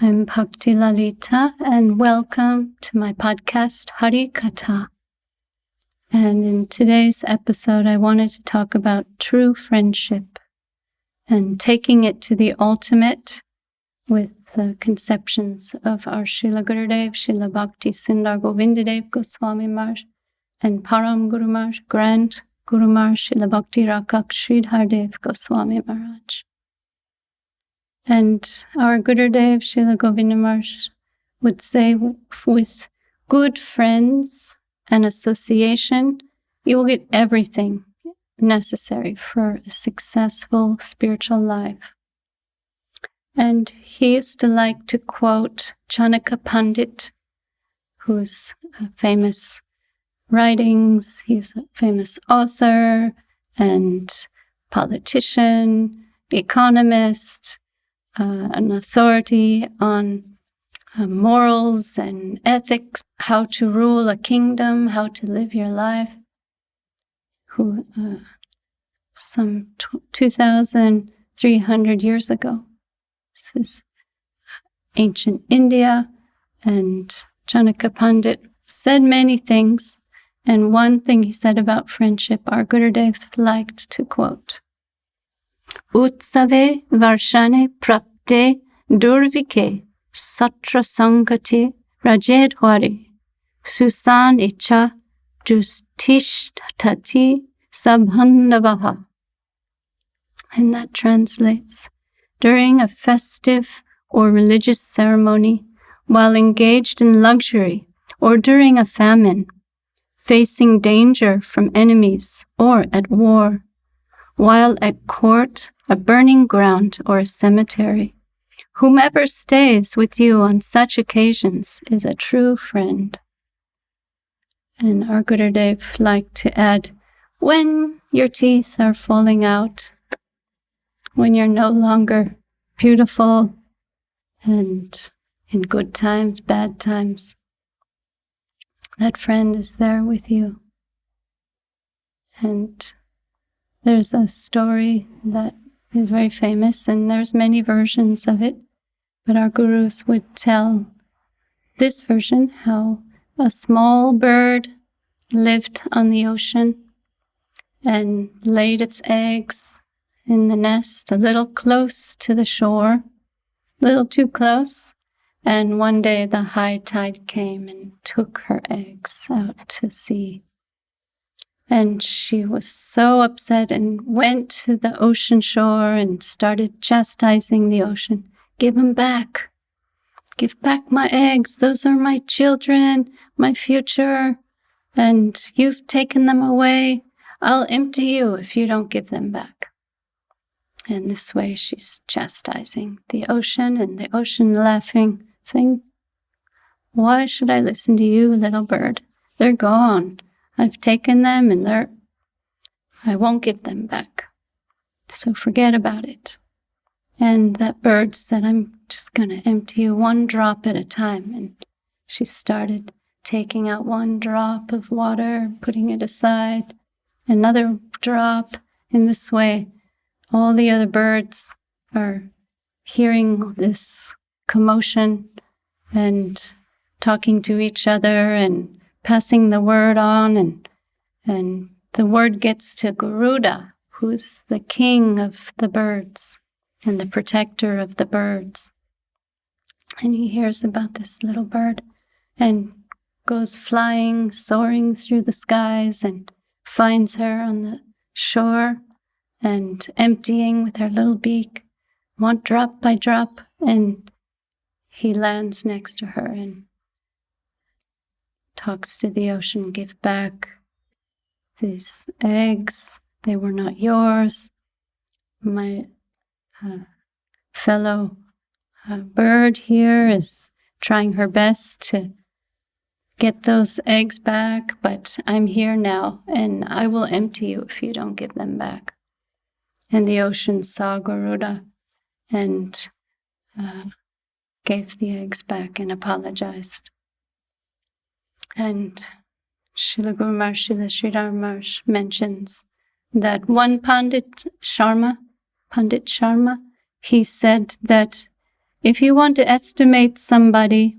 I'm Bhakti Lalita, and welcome to my podcast, Hari Katha. And in today's episode, I wanted to talk about true friendship and taking it to the ultimate with the conceptions of our Srila Gurudev, Srila Bhakti Sundar Govinda Dev Goswami Maharaj, and Param Guru Maharaj, Grand Guru Maharaj, Srila Bhakti Rakak Sridhar Dev Goswami Maharaj. And our Gurudev, Srila Govinda Maharaj, would say, with good friends and association, you will get everything necessary for a successful spiritual life. And he used to like to quote Chanaka Pandit, whose famous writings, he's a famous author and politician, economist, an authority on morals and ethics, how to rule a kingdom, how to live your life, who some 2,300 years ago. This is ancient India, and Chanaka Pandit said many things, and one thing he said about friendship, our Gurudev liked to quote, Utsave varshane prapte durvike satra sangate rajedhware susan icha justishtati sabhandavaha. And that translates, during a festive or religious ceremony, while engaged in luxury, or during a famine, facing danger from enemies or at war, while at court, a burning ground, or a cemetery, whomever stays with you on such occasions is a true friend. And our Gurudev liked to add, when your teeth are falling out, when you're no longer beautiful, and in good times, bad times, that friend is there with you. And there's a story that is very famous, and there's many versions of it, but our gurus would tell this version, how a small bird lived on the ocean and laid its eggs in the nest a little close to the shore, a little too close, and one day the high tide came and took her eggs out to sea. And she was so upset and went to the ocean shore and started chastising the ocean. Give them back. Give back my eggs. Those are my children, my future, and you've taken them away. I'll empty you if you don't give them back. And this way she's chastising the ocean, and the ocean laughing, saying, why should I listen to you, little bird? They're gone. I've taken them, and I won't give them back. So forget about it. And that bird said, I'm just going to empty you one drop at a time. And she started taking out one drop of water, putting it aside, another drop. In this way, all the other birds are hearing this commotion and talking to each other and passing the word on, and the word gets to Garuda, who's the king of the birds and the protector of the birds. And he hears about this little bird and goes flying, soaring through the skies, and finds her on the shore and emptying with her little beak, one drop by drop, and he lands next to her and talks to the ocean, give back these eggs. They were not yours. My fellow bird here is trying her best to get those eggs back, but I'm here now, and I will empty you if you don't give them back. And the ocean saw Garuda and gave the eggs back and apologized. And Srila Guru Maharaj, Srila Sridhar Maharaj mentions that one Pandit Sharma, he said that if you want to estimate somebody,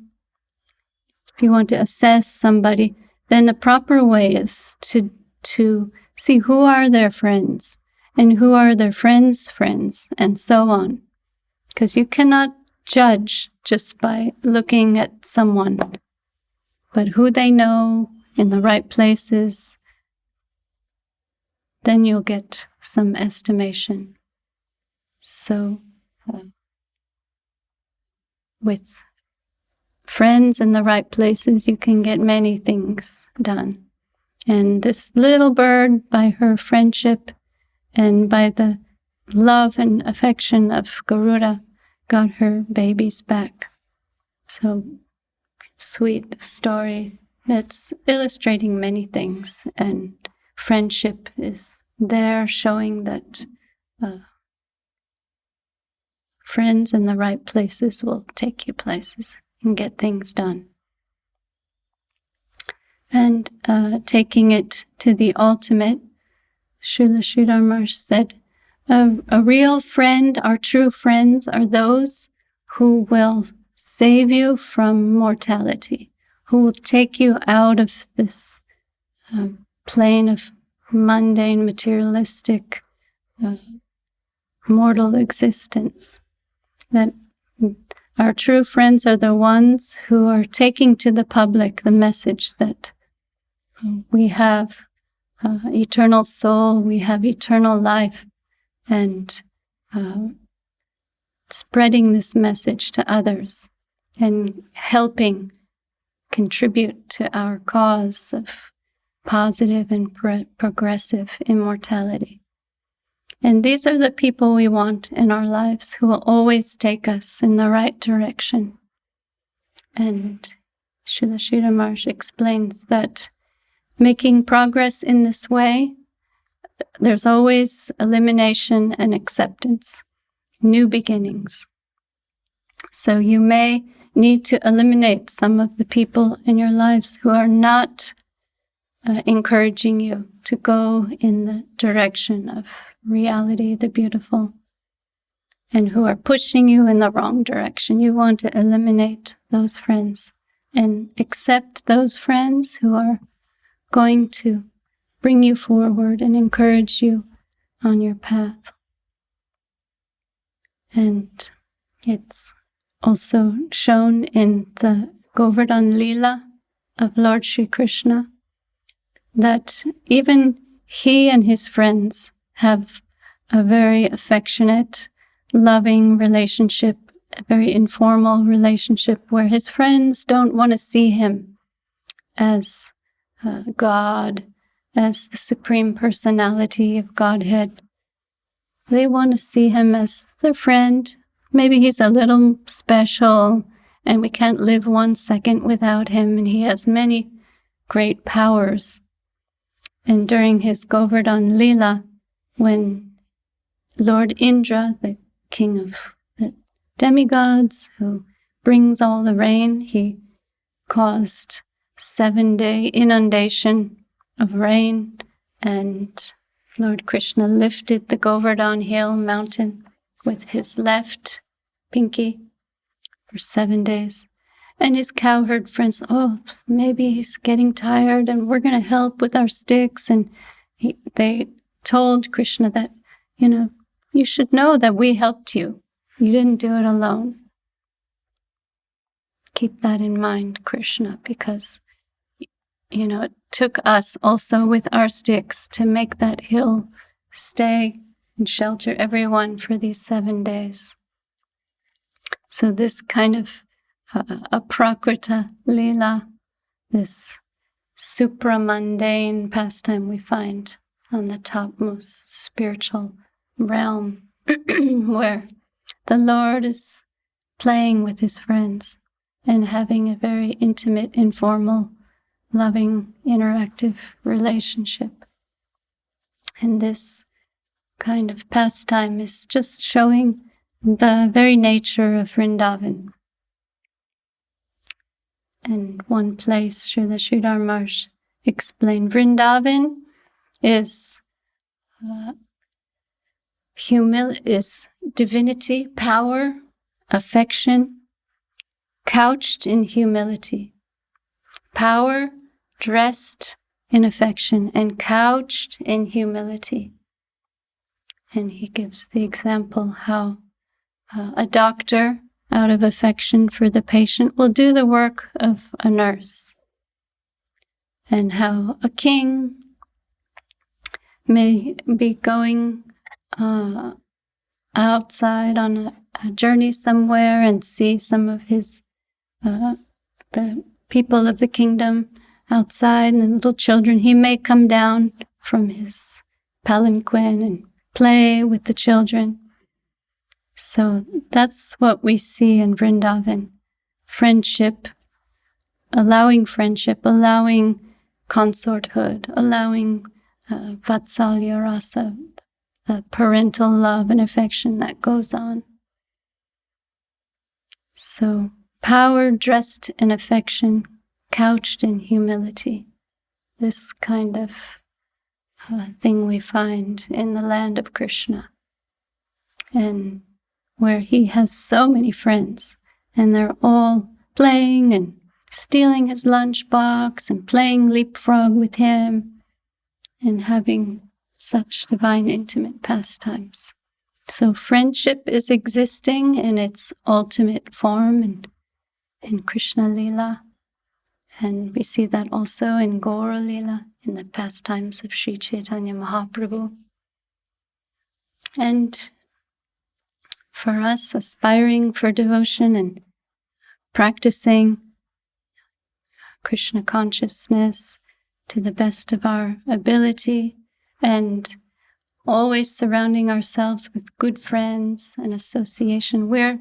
if you want to assess somebody, then the proper way is to see who are their friends and who are their friends' friends, and so on. Because you cannot judge just by looking at someone, but who they know in the right places, then you'll get some estimation. So, with friends in the right places, you can get many things done. And this little bird, by her friendship and by the love and affection of Garuda, got her babies back. So, sweet story that's illustrating many things. And friendship is there showing that friends in the right places will take you places and get things done. And taking it to the ultimate, Srila Sridhar Maharaj said, a real friend, our true friends, are those who will save you from mortality, who will take you out of this plane of mundane, materialistic, mortal existence. That our true friends are the ones who are taking to the public the message that we have eternal soul, we have eternal life, and spreading this message to others and helping contribute to our cause of positive and progressive immortality. And these are the people we want in our lives who will always take us in the right direction. And Srila Sridhar Maharaj explains that making progress in this way, there's always elimination and acceptance, new beginnings. So you may need to eliminate some of the people in your lives who are not encouraging you to go in the direction of reality, the beautiful, and who are pushing you in the wrong direction. You want to eliminate those friends and accept those friends who are going to bring you forward and encourage you on your path. And it's also shown in the Govardhan-lila of Lord Sri Krishna that even he and his friends have a very affectionate, loving relationship, a very informal relationship where his friends don't want to see him as God, as the Supreme Personality of Godhead. They want to see him as their friend. Maybe he's a little special and we can't live 1 second without him, and he has many great powers. And during his Govardhan-lila, when Lord Indra, the king of the demigods who brings all the rain, he caused 7-day inundation of rain, and Lord Krishna lifted the Govardhan hill mountain with his left pinky for 7 days. And his cowherd friends, maybe he's getting tired and we're going to help with our sticks. And they told Krishna that, you should know that we helped you. You didn't do it alone. Keep that in mind, Krishna, because, it took us also with our sticks to make that hill stay and shelter everyone for these 7 days. So this kind of aprakrita lila, this supramundane pastime we find on the topmost spiritual realm, where the Lord is playing with his friends and having a very intimate, informal, loving, interactive relationship. And this kind of pastime is just showing the very nature of Vrindavan. And one place, Srila Sridhar Maharaj explained, Vrindavan is is divinity, power, affection couched in humility. Power dressed in affection and couched in humility. And he gives the example how a doctor, out of affection for the patient, will do the work of a nurse. And how a king may be going outside on a journey somewhere and see some of his, the people of the kingdom outside and the little children. He may come down from his palanquin and play with the children. So that's what we see in Vrindavan. Friendship, allowing consorthood, allowing vatsalya rasa, the parental love and affection that goes on. So power dressed in affection, couched in humility. This kind of thing we find in the land of Krishna, and where he has so many friends, and they're all playing and stealing his lunchbox and playing leapfrog with him and having such divine intimate pastimes. So friendship is existing in its ultimate form in Krishna-lila. And we see that also in Garuda-lila, in the pastimes of Sri Chaitanya Mahaprabhu. And for us aspiring for devotion and practicing Krishna consciousness to the best of our ability, and always surrounding ourselves with good friends and association, we're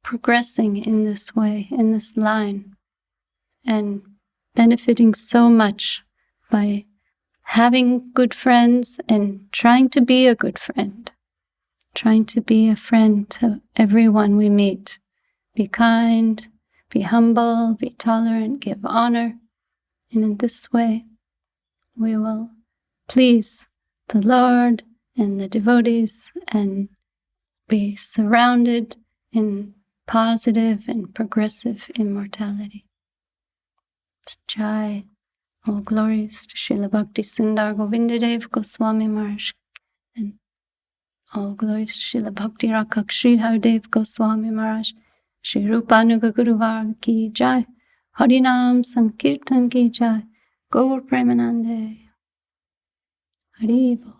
progressing in this way, in this line, and benefiting so much by having good friends and trying to be a good friend, trying to be a friend to everyone we meet. Be kind, be humble, be tolerant, give honor. And in this way, we will please the Lord and the devotees and be surrounded in positive and progressive immortality. Jai. All glories to Srila Bhakti Sundar Govinda Dev Goswami Maharaj. And all glories to Srila Bhakti Rakak Sridhar Dev Goswami Maharaj. Shri Rupanuga Guru Varga Ki Jai. Harinam Sankirtan Ki Jai. Gaur Premanande. Hari Bol.